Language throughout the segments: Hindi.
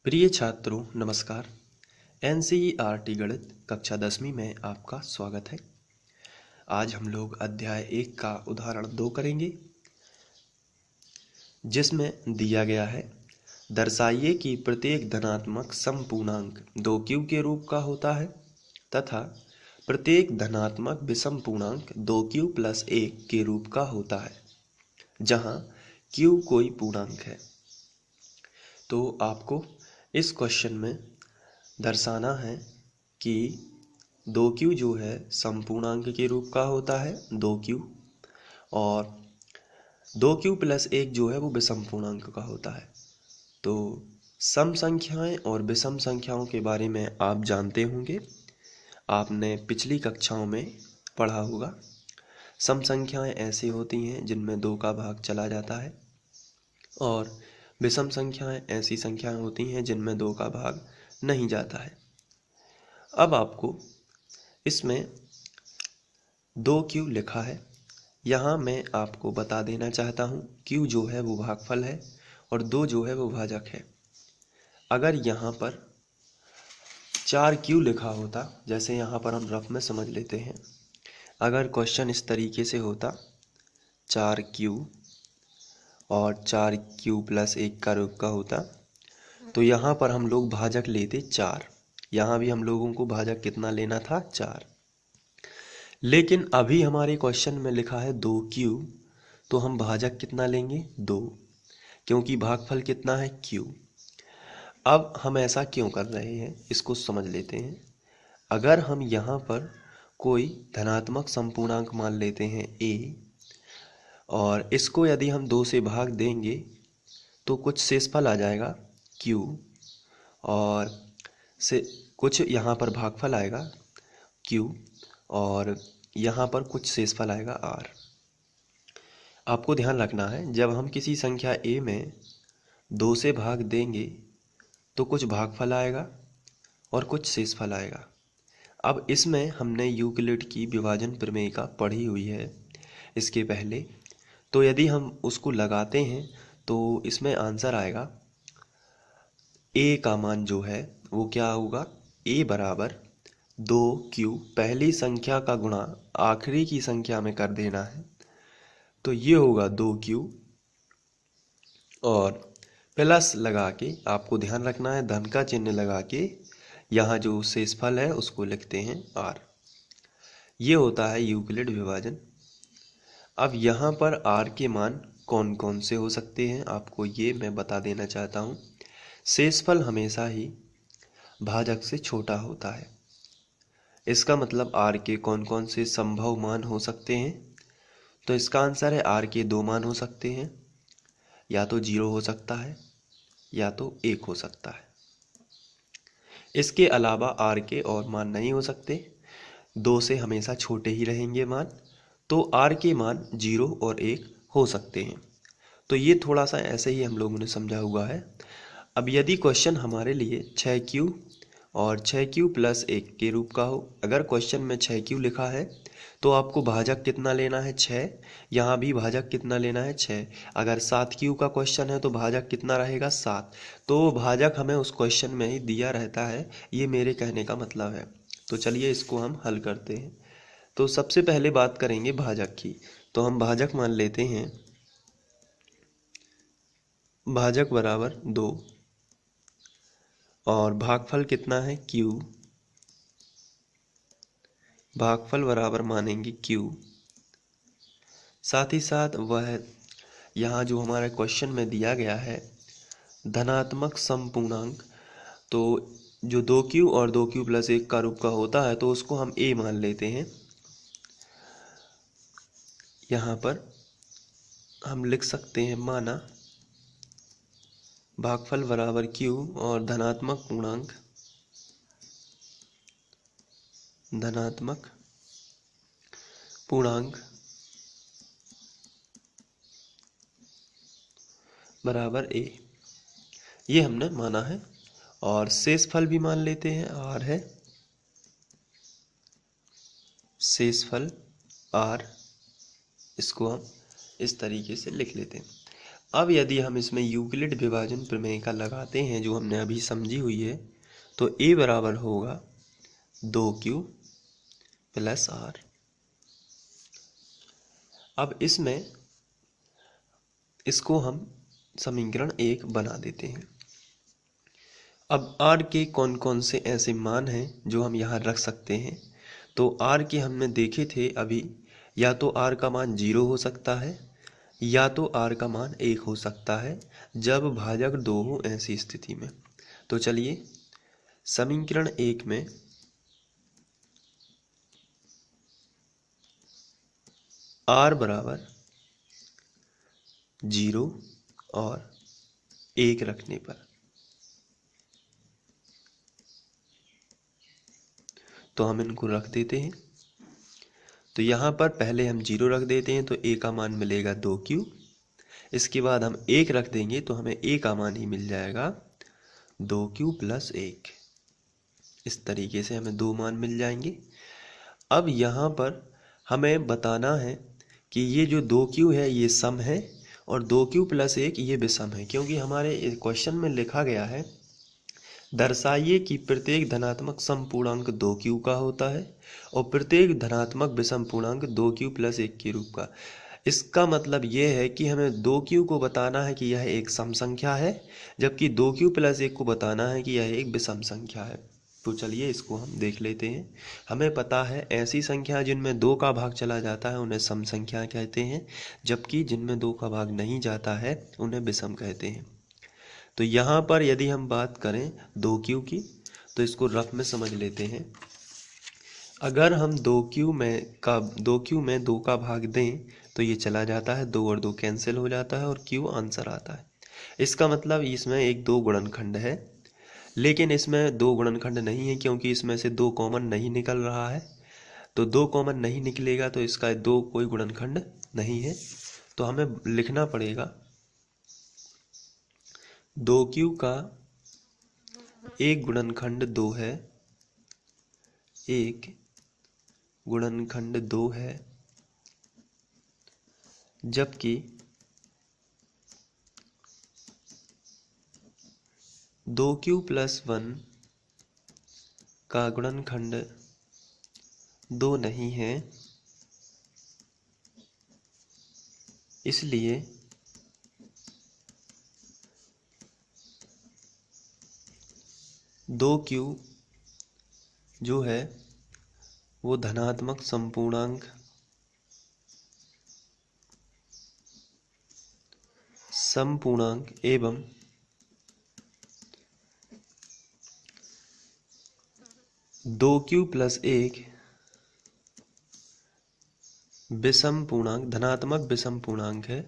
प्रिय छात्रों नमस्कार। एनसीईआरटी गणित कक्षा 10वीं में आपका स्वागत है। आज हम लोग अध्याय 1 का उदाहरण 2 करेंगे, जिसमें दिया गया है दर्शाइए कि प्रत्येक धनात्मक समपूर्णांक 2q के रूप का होता है तथा प्रत्येक धनात्मक विषम पूर्णांक 2q + 1 के रूप का होता है, जहां q कोई पूर्णांक है। तो आपको इस क्वेश्चन में दर्शाना है कि 2q जो है समपूर्णांक के रूप का होता है 2q, और 2q + 1 जो है वो विषम पूर्णांक का होता है। तो सम संख्याएं और विषम संख्याओं के बारे में आप जानते होंगे, आपने पिछली कक्षाओं में पढ़ा होगा। सम संख्याएं ऐसी होती हैं जिनमें 2 का भाग चला जाता है, और विषम संख्याएं ऐसी संख्याएं होती हैं जिनमें 2 का भाग नहीं जाता है। अब आपको इसमें 2q लिखा है, यहाँ मैं आपको बता देना चाहता हूँ q जो है वो भागफल है और 2 जो है वो भाजक है। अगर यहाँ पर 4q लिखा होता, जैसे यहाँ पर हम रफ में समझ लेते हैं, अगर क्वेश्चन इस तरीके से होता 4q और 4q + 1 का रूप का होता, तो यहाँ पर हम लोग भाजक लेते 4। यहाँ भी हम लोगों को भाजक कितना लेना था, 4। लेकिन अभी हमारे क्वेश्चन में लिखा है 2q, तो हम भाजक कितना लेंगे, 2, क्योंकि भागफल कितना है, q। अब हम ऐसा क्यों कर रहे हैं, इसको समझ लेते हैं। अगर हम यहाँ पर कोई धनात्मक समपूर्णांक मान लेते हैं a, और इसको यदि हम 2 से भाग देंगे तो कुछ शेषफल आ जाएगा q, और से कुछ यहाँ पर भागफल आएगा q, और यहाँ पर कुछ शेषफल आएगा r। आपको ध्यान रखना है, जब हम किसी संख्या a में 2 से भाग देंगे तो कुछ भागफल आएगा और कुछ शेषफल आएगा। अब इसमें हमने यूक्लिड की विभाजन प्रमेय पढ़ी हुई है इसके पहले, तो यदि हम उसको लगाते हैं तो इसमें आंसर आएगा a का मान जो है वो क्या होगा, a बराबर 2q, पहली संख्या का गुणा आखिरी की संख्या में कर देना है, तो ये होगा 2q, और प्लस लगा के आपको ध्यान रखना है, धन का चिन्ह लगा के यहाँ जो शेषफल है उसको लिखते हैं r। ये होता है यूक्लिड विभाजन। अब यहाँ पर r के मान कौन कौन से हो सकते हैं, आपको ये मैं बता देना चाहता हूँ। शेषफल हमेशा ही भाजक से छोटा होता है। इसका मतलब r के कौन कौन से संभव मान हो सकते हैं, तो इसका आंसर है r के 2 मान हो सकते हैं, या तो 0 हो सकता है या तो 1 हो सकता है। इसके अलावा r के और मान नहीं हो सकते, 2 से हमेशा छोटे ही रहेंगे मान, तो r के मान 0 और 1 हो सकते हैं। तो ये थोड़ा सा ऐसे ही हम लोगों ने समझा हुआ है। अब यदि क्वेश्चन हमारे लिए 6q और 6q + 1 के रूप का हो, अगर क्वेश्चन में 6q लिखा है तो आपको भाजक कितना लेना है, 6। यहाँ भी भाजक कितना लेना है, 6। अगर 7q का क्वेश्चन है तो भाजक कितना रहेगा, 7। तो भाजक हमें उस क्वेश्चन में ही दिया रहता है, ये मेरे कहने का मतलब है। तो चलिए इसको हम हल करते हैं। तो सबसे पहले बात करेंगे भाजक की, तो हम भाजक मान लेते हैं भाजक बराबर 2, और भागफल कितना है, q। भागफल बराबर मानेंगे q, साथ ही साथ वह यहाँ जो हमारे क्वेश्चन में दिया गया है धनात्मक समपूर्णांक, तो जो 2q और 2q + 1 का रूप का होता है तो उसको हम a मान लेते हैं। यहाँ पर हम लिख सकते हैं माना भागफल बराबर q और धनात्मक पूर्णांक बराबर a, ये हमने माना है। और शेषफल भी मान लेते हैं, r है, शेषफल r, इसको हम इस तरीके से लिख लेते हैं। अब यदि हम इसमें यूक्लिड विभाजन प्रमेय का लगाते हैं जो हमने अभी समझी हुई है, तो a बराबर होगा 2q प्लस r। अब इसमें इसको हम समीकरण 1 बना देते हैं। अब r के कौन कौन से ऐसे मान हैं जो हम यहाँ रख सकते हैं, तो r के हमने देखे थे अभी, या तो r का मान 0 हो सकता है या तो r का मान 1 हो सकता है जब भाजक 2 हो ऐसी स्थिति में। तो चलिए समीकरण 1 में r बराबर 0 और 1 रखने पर, तो हम इनको रख देते हैं। तो यहाँ पर पहले हम 0 रख देते हैं तो a का मान मिलेगा 2q। इसके बाद हम 1 रख देंगे तो हमें a का मान ही मिल जाएगा 2q प्लस 1। इस तरीके से हमें 2 मान मिल जाएंगे। अब यहाँ पर हमें बताना है कि ये जो 2q है ये सम है और 2q प्लस 1 ये विषम है, क्योंकि हमारे क्वेश्चन में लिखा गया है दर्शाइए कि प्रत्येक धनात्मक सम पूर्णांक 2q का होता है और प्रत्येक धनात्मक विषम पूर्णांक 2q प्लस 1 के रूप का। इसका मतलब ये है कि हमें 2q को बताना है कि यह एक सम संख्या है, जबकि 2q प्लस 1 को बताना है कि यह एक विषम संख्या है। तो चलिए इसको हम देख लेते हैं। हमें पता है ऐसी संख्या जिनमें 2 का भाग चला जाता है उन्हें सम संख्या कहते हैं, जबकि जिनमें 2 का भाग नहीं जाता है उन्हें विषम कहते हैं। तो यहाँ पर यदि हम बात करें 2q की, तो इसको रफ में समझ लेते हैं। अगर हम 2q में 2 का भाग दें तो ये चला जाता है, 2 और 2 कैंसिल हो जाता है और q आंसर आता है। इसका मतलब इसमें एक 2 गुणनखंड है, लेकिन इसमें 2 गुणनखंड नहीं है क्योंकि इसमें से 2 कॉमन नहीं निकल रहा है। तो 2 कॉमन नहीं निकलेगा तो इसका 2 कोई गुणनखंड नहीं है। तो हमें लिखना पड़ेगा 2q का एक गुणनखंड 2 है, एक गुणनखंड 2 है, जबकि 2q प्लस 1 का गुणनखंड 2 नहीं है। इसलिए 2q जो है वो धनात्मक समपूर्णांक एवं दो क्यू प्लस 1 विषम पूर्णांक, धनात्मक विषम पूर्णांक है।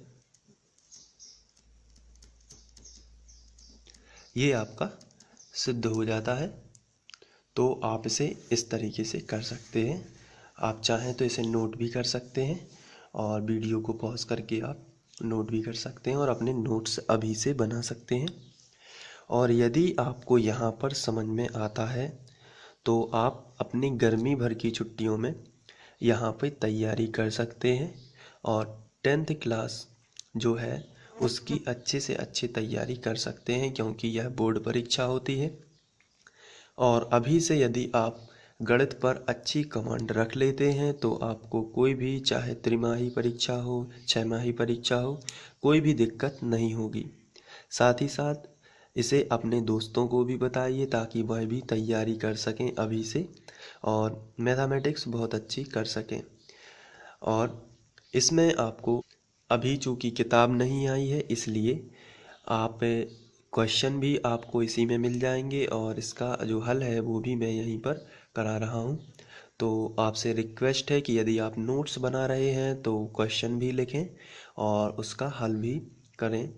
ये आपका सिद्ध हो जाता है। तो आप इसे इस तरीके से कर सकते हैं। आप चाहें तो इसे नोट भी कर सकते हैं और वीडियो को पॉज करके आप नोट भी कर सकते हैं और अपने नोट्स अभी से बना सकते हैं। और यदि आपको यहाँ पर समझ में आता है तो आप अपनी गर्मी भर की छुट्टियों में यहाँ पे तैयारी कर सकते हैं और 10th क्लास जो है उसकी अच्छे से अच्छी तैयारी कर सकते हैं, क्योंकि यह बोर्ड परीक्षा होती है। और अभी से यदि आप गणित पर अच्छी कमांड रख लेते हैं तो आपको कोई भी, चाहे त्रिमाही परीक्षा हो, छमाही परीक्षा हो, कोई भी दिक्कत नहीं होगी। साथ ही साथ इसे अपने दोस्तों को भी बताइए ताकि वह भी तैयारी कर सकें अभी से और मैथमेटिक्स बहुत अच्छी कर सकें। और इसमें आपको अभी चूँकि किताब नहीं आई है इसलिए आप क्वेश्चन भी आपको इसी में मिल जाएंगे और इसका जो हल है वो भी मैं यहीं पर करा रहा हूँ। तो आपसे रिक्वेस्ट है कि यदि आप नोट्स बना रहे हैं तो क्वेश्चन भी लिखें और उसका हल भी करें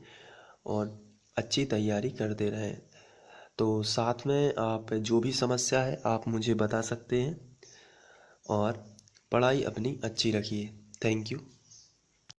और अच्छी तैयारी करते रहें। तो साथ में आप जो भी समस्या है आप मुझे बता सकते हैं और पढ़ाई अपनी अच्छी रखिए। Thank you.